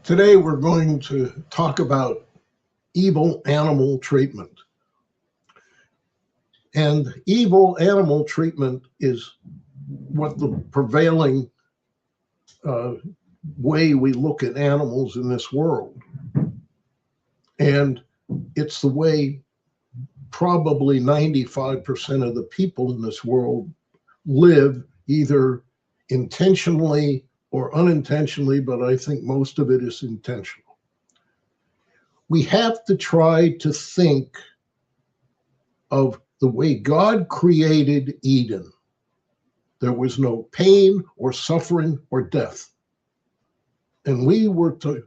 Today we're going to talk about evil animal treatment. And evil animal treatment is what the prevailing way we look at animals in this world. And it's the way probably 95% of the people in this world live, either intentionally or unintentionally, but I think most of it is intentional. We have to try to think of the way God created Eden. There was no pain or suffering or death. And we were to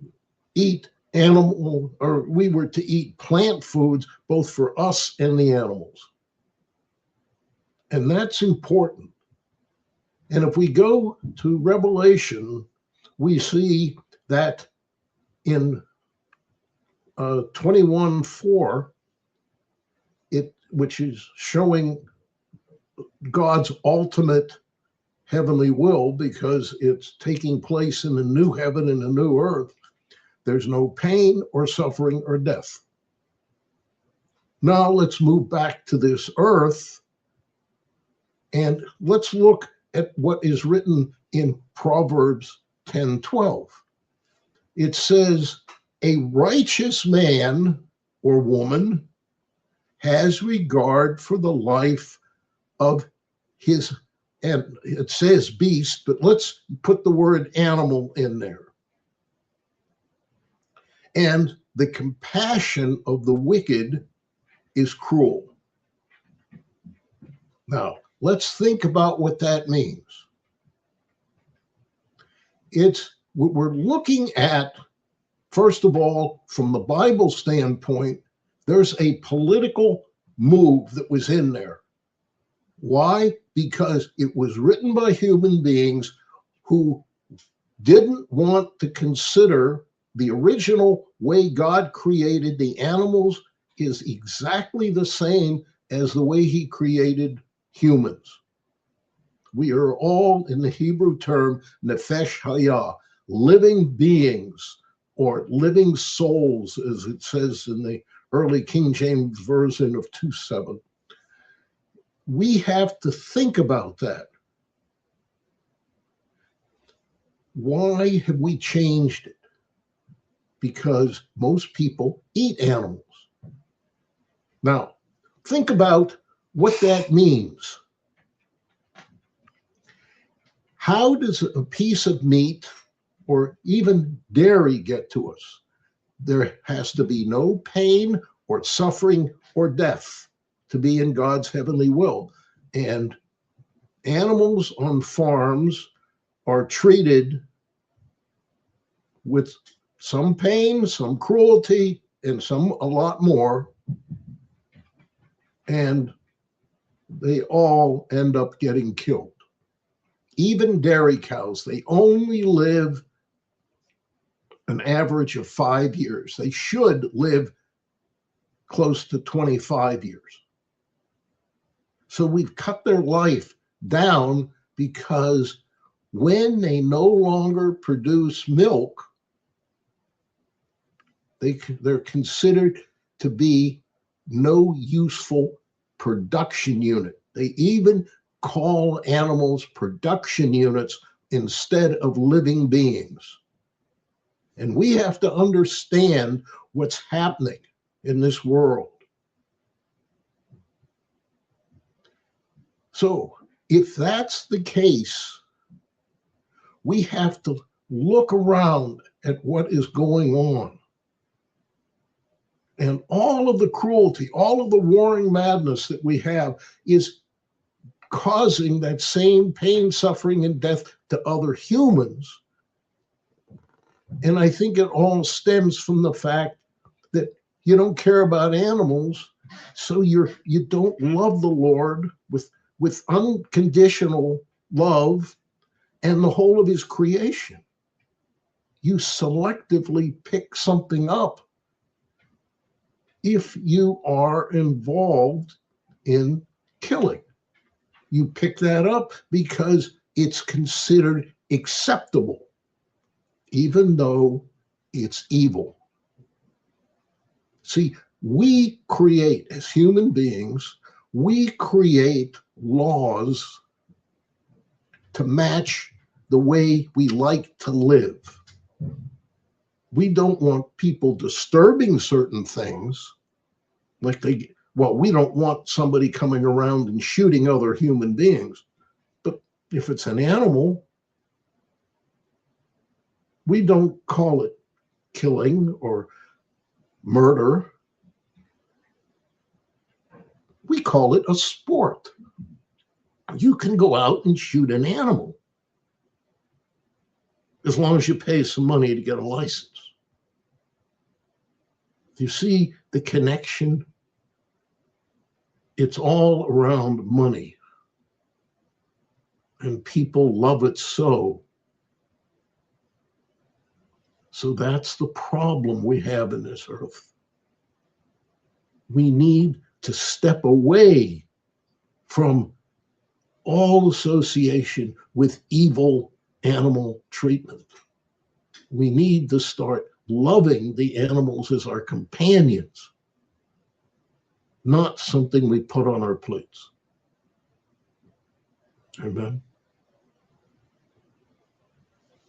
eat we were to eat plant foods, both for us and the animals. And that's important. And if we go to Revelation, we see that in 21:4, which is showing God's ultimate heavenly will, because it's taking place in a new heaven and a new earth. There's no pain or suffering or death. Now let's move back to this earth and let's look at what is written in Proverbs 10:12. It says, a righteous man or woman has regard for the life of his, and it says beast, but let's put the word animal in there. And the compassion of the wicked is cruel. Now, let's think about what that means. We're looking at, first of all, from the Bible standpoint, there's a political move that was in there. Why? Because it was written by human beings who didn't want to consider the original way God created the animals is exactly the same as the way he created humans. We are all, in the Hebrew term, nefesh hayah, living beings or living souls, as it says in the early King James Version of 2:7. We have to think about that. Why have we changed it? Because most people eat animals. Now, think about what that means. How does a piece of meat or even dairy get to us? There has to be no pain or suffering or death to be in God's heavenly will. And animals on farms are treated with some pain, some cruelty, and a lot more. And they all end up getting killed. Even dairy cows, they only live an average of 5 years. They should live close to 25 years. So we've cut their life down because when they no longer produce milk, they're considered to be no useful production unit. They even call animals production units instead of living beings. And we have to understand what's happening in this world. So if that's the case, we have to look around at what is going on. And all of the cruelty, all of the warring madness that we have is causing that same pain, suffering, and death to other humans. And I think it all stems from the fact that you don't care about animals, so you don't love the Lord with unconditional love and the whole of his creation. You selectively pick something up if you are involved in killing. You pick that up because it's considered acceptable, even though it's evil. See, we create, as human beings, we create laws to match the way we like to live. We don't want people disturbing certain things, like we don't want somebody coming around and shooting other human beings. But if it's an animal, we don't call it killing or murder. We call it a sport. You can go out and shoot an animal as long as you pay some money to get a license. You see the connection? It's all around money. And people love it so. So that's the problem we have in this earth. We need to step away from all association with evil animal treatment. We need to start loving the animals as our companions, not something we put on our plates. Amen.